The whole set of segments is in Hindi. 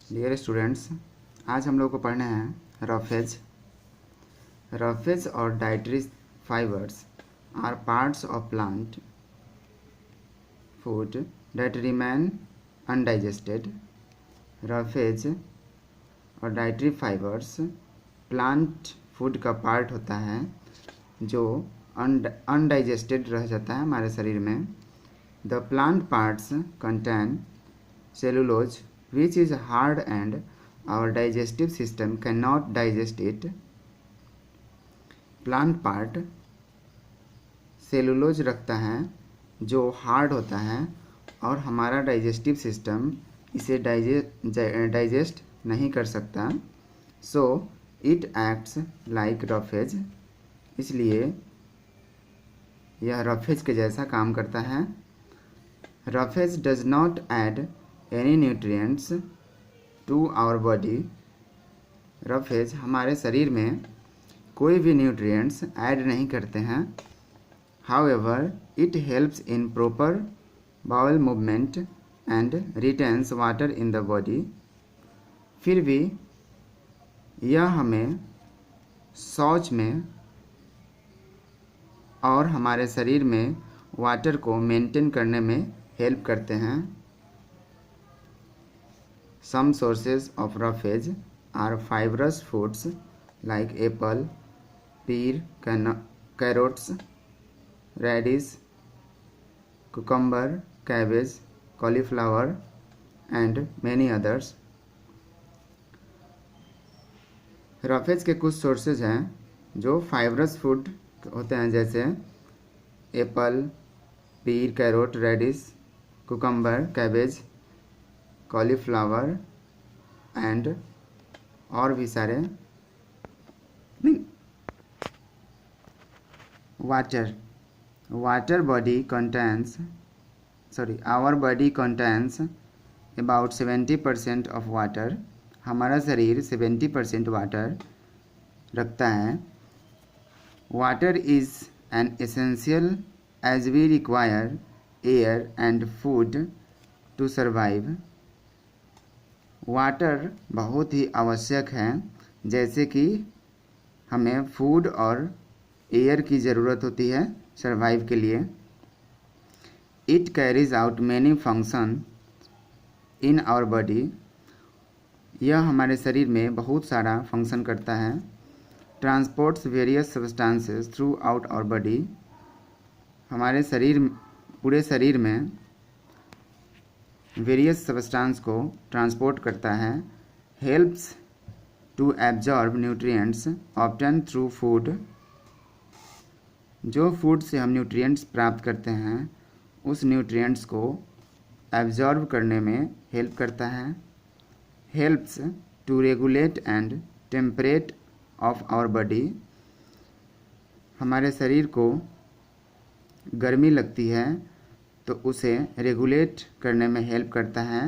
डियर स्टूडेंट्स, आज हम लोग को पढ़ना है रफेज। रफेज और dietary fibres are parts of plant food that remain undigested. Roughage और डाइटरी फाइबर्स प्लांट फूड का पार्ट होता है जो अनडाइजेस्टेड रह जाता है हमारे शरीर में। The plant parts contain cellulose which is hard and our digestive system cannot digest it. Plant part cellulose रखता है जो हार्ड होता है और हमारा डाइजेस्टिव सिस्टम इसे डाइजेस्ट नहीं कर सकता। So it acts like roughage, इसलिए यह रफेज के जैसा काम करता है। Roughage does not add any nutrients to our body। Roughage हमारे शरीर में कोई भी न्यूट्रिएंट्स ऐड नहीं करते हैं। However, it helps in proper bowel movement and retains water in the body। फिर भी यह हमें शौच में और हमारे शरीर में वाटर को मेंटेन करने में हेल्प करते हैं। Some sources of roughage are fibrous foods like apple, pear, carrots, radish, cucumber, cabbage, cauliflower and many others। Roughage के कुछ सोर्सेज हैं जो फाइब्रस फूड होते हैं, जैसे apple, pear, carrot, radish, cucumber, cabbage, cauliflower and और भी सारे। Water body contains our body contains about 70% of water. हमारा शरीर 70% वाटर रखता है। Water is an essential as we require air and food to survive. Water बहुत ही आवश्यक है, जैसे कि हमें फूड और एयर की ज़रूरत होती है सर्वाइव के लिए। It carries out many function in our body. यह हमारे शरीर में बहुत सारा फंक्शन करता है। Transports various substances throughout our body. हमारे पूरे शरीर में वेरियस सब्सटेंस को ट्रांसपोर्ट करता है। Helps to absorb nutrients obtain through food. जो फूड से हम न्यूट्रिएंट्स प्राप्त करते हैं उस न्यूट्रिएंट्स को एब्जॉर्ब करने में हेल्प करता है। Helps to regulate and temperate of our body. हमारे शरीर को गर्मी लगती है तो उसे रेगुलेट करने में हेल्प करता है,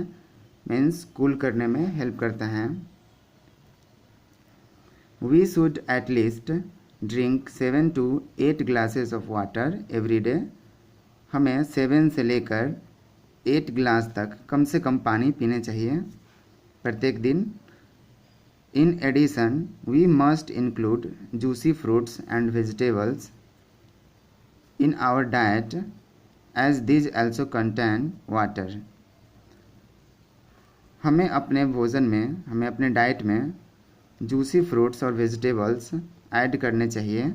मीन्स कूल करने में हेल्प करता है। We should at least drink 7 to 8 glasses of water every day. हमें 7 से लेकर 8 ग्लास तक कम से कम पानी पीने चाहिए प्रत्येक दिन। In addition we must include juicy fruits and vegetables in our diet as these also contain water। हमें अपने डाइट में जूसी फ्रूट्स और वेजिटेबल्स ऐड करने चाहिए।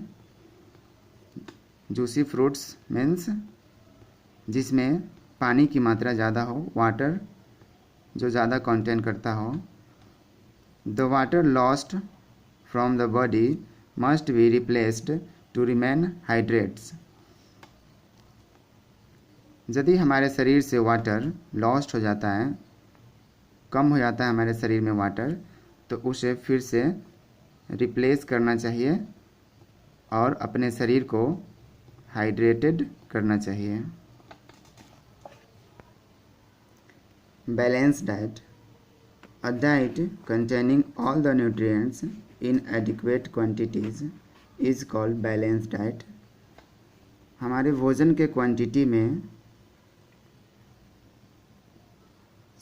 जूसी फ्रूट्स मीन्स जिसमें पानी की मात्रा ज़्यादा हो, वाटर जो ज़्यादा कंटेन करता हो। The water lost from the body must be replaced to remain hydrates. यदि हमारे शरीर से वाटर लॉस्ट हो जाता है, कम हो जाता है हमारे शरीर में वाटर, तो उसे फिर से रिप्लेस करना चाहिए और अपने शरीर को हाइड्रेटेड करना चाहिए। Balance diet. A diet containing all the nutrients in adequate quantities is called balance diet. हमारे भोजन के क्वांटिटी में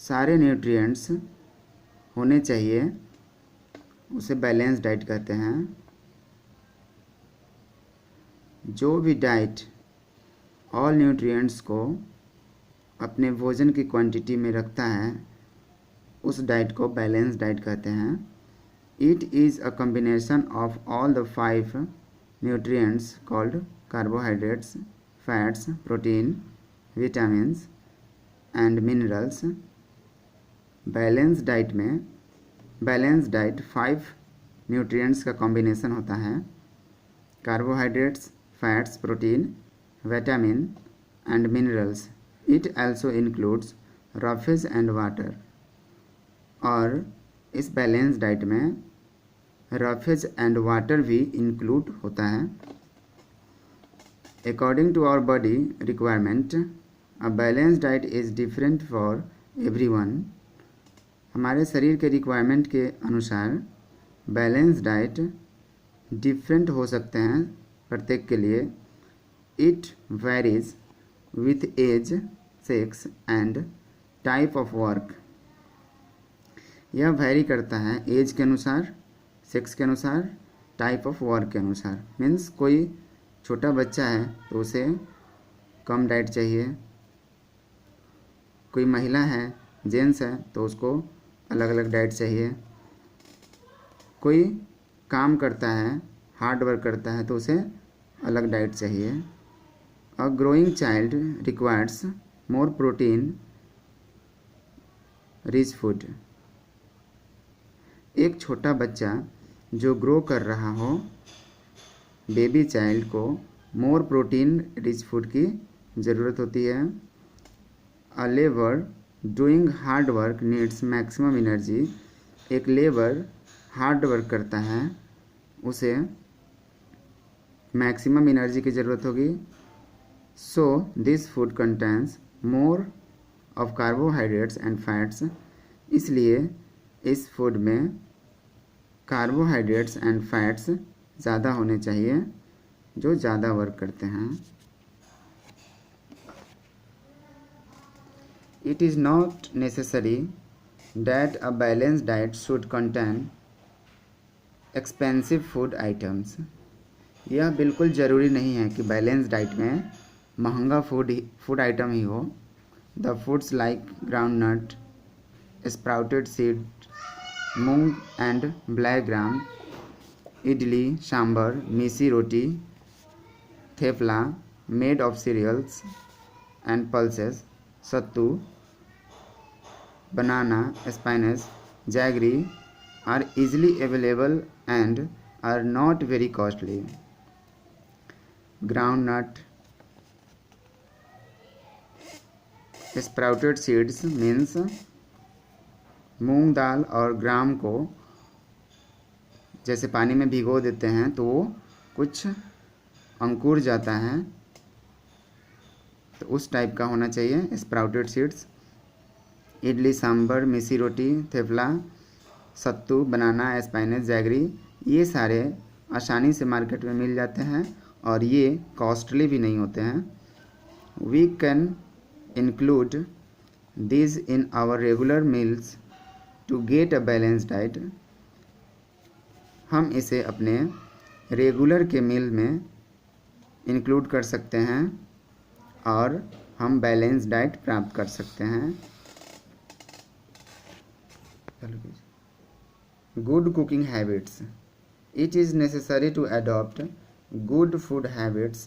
सारे न्यूट्रिएंट्स होने चाहिए उसे बैलेंस डाइट कहते हैं। जो भी डाइट ऑल न्यूट्रिएंट्स को अपने भोजन की क्वांटिटी में रखता है उस डाइट को बैलेंस डाइट कहते हैं। It is a combination of all the 5 nutrients called carbohydrates, fats, protein, vitamins and minerals. Balance diet 5 nutrients का कॉम्बिनेशन होता है। Carbohydrates, fats, protein, vitamin and minerals. It also includes roughage and water. और इस बैलेंस डाइट में रफेज एंड वाटर भी इंक्लूड होता है। According to our body requirement a balance diet is different for everyone. हमारे शरीर के रिक्वायरमेंट के अनुसार बैलेंस डाइट डिफरेंट हो सकते हैं प्रत्येक के लिए। It varies with age, sex and type of work. यह वैरी करता है एज के अनुसार, सेक्स के अनुसार, टाइप ऑफ वर्क के अनुसार। मीन्स कोई छोटा बच्चा है तो उसे कम डाइट चाहिए, कोई महिला है, जेंट्स है तो उसको अलग अलग डाइट चाहिए, कोई काम करता है, हार्ड वर्क करता है तो उसे अलग डाइट चाहिए। A growing child requires more protein rich food. एक छोटा बच्चा जो ग्रो कर रहा हो, बेबी चाइल्ड को मोर प्रोटीन रिच फूड की ज़रूरत होती है। अ labour doing hard work needs maximum energy. एक लेबर हार्ड वर्क करता है, उसे मैक्सिमम एनर्जी की ज़रूरत होगी। So this food contains more of carbohydrates and fats. इसलिए इस फूड में कार्बोहाइड्रेट्स एंड फैट्स ज़्यादा होने चाहिए जो ज़्यादा वर्क करते हैं। It is not necessary that a balanced diet should contain expensive food items. यह बिल्कुल ज़रूरी नहीं है कि बैलेंस डाइट में महंगा फूड आइटम ही हो। The foods like groundnut, sprouted seed, moong and black gram, idli, sambar, missi roti, thepla made of cereals and pulses, sattu, banana, spinach, jaggery are easily available and are not very costly. Groundnut, sprouted seeds means मूंग दाल और ग्राम को जैसे पानी में भिगो देते हैं तो वो कुछ अंकुर जाता है, तो उस टाइप का होना चाहिए स्प्राउटेड सीड्स। इडली, सांबर, मिसी रोटी, थेपला, सत्तू, बनाना, स्पाइनच, जैगरी, ये सारे आसानी से मार्केट में मिल जाते हैं और ये कॉस्टली भी नहीं होते हैं। We can include this in our regular meals to get a balance diet. हम इसे अपने रेगुलर के मील में इंक्लूड कर सकते हैं और हम बैलेंस डाइट प्राप्त कर सकते हैं। Good cooking habits. It is necessary to adopt good food habits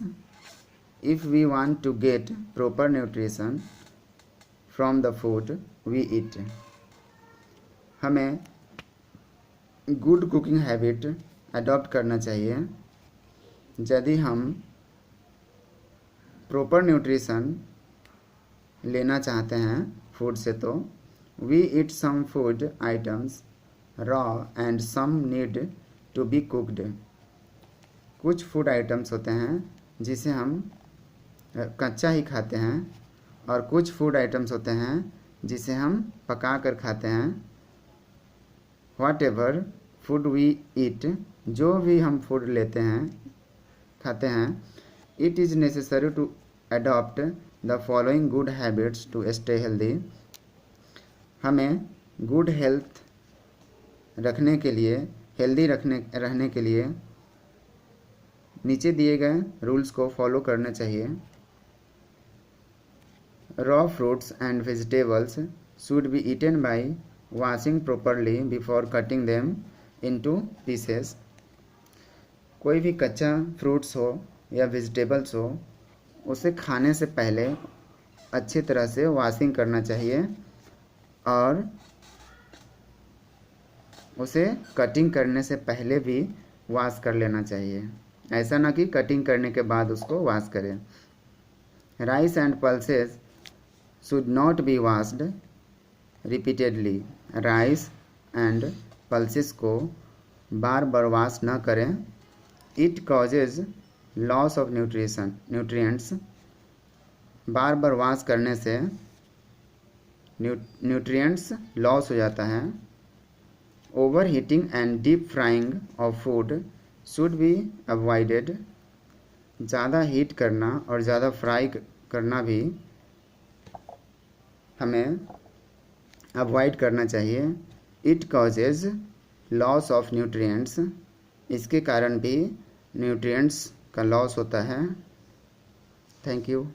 if we want to get proper nutrition from the food we eat. हमें गुड कुकिंग हैबिट अडॉप्ट करना चाहिए यदि हम प्रॉपर न्यूट्रिशन लेना चाहते हैं फूड से। तो we eat some food items raw and some need to be cooked. कुछ फूड आइटम्स होते हैं जिसे हम कच्चा ही खाते हैं और कुछ फूड आइटम्स होते हैं जिसे हम पका कर खाते हैं। Whatever food we eat, जो भी हम फूड लेते हैं खाते हैं, it is necessary to adopt the following good habits to stay healthy. हमें गुड हेल्थ रखने के लिए, हेल्दी रहने के लिए नीचे दिए गए रूल्स को फॉलो करने चाहिए। Raw fruits and vegetables should be eaten by washing properly before cutting them into pieces. कोई भी कच्चा फ्रूट्स हो या वेजिटेबल्स हो, उसे खाने से पहले अच्छी तरह से वॉशिंग करना चाहिए और उसे कटिंग करने से पहले भी वॉश कर लेना चाहिए। ऐसा ना कि कटिंग करने के बाद उसको वॉश करें। Rice and pulses should not be washed repeatedly. Rice and pulses को बार बार वॉश न करें। It causes loss of nutrients. Bar bar wash करने से न्यूट्रिएंट्स लॉस हो जाता है। Over heating and deep frying of food should be avoided. ज़्यादा हीट करना और ज़्यादा फ्राई करना भी हमें अवॉइड करना चाहिए। It causes loss of nutrients. इसके कारण भी न्यूट्रिएंट्स का लॉस होता है। Thank you.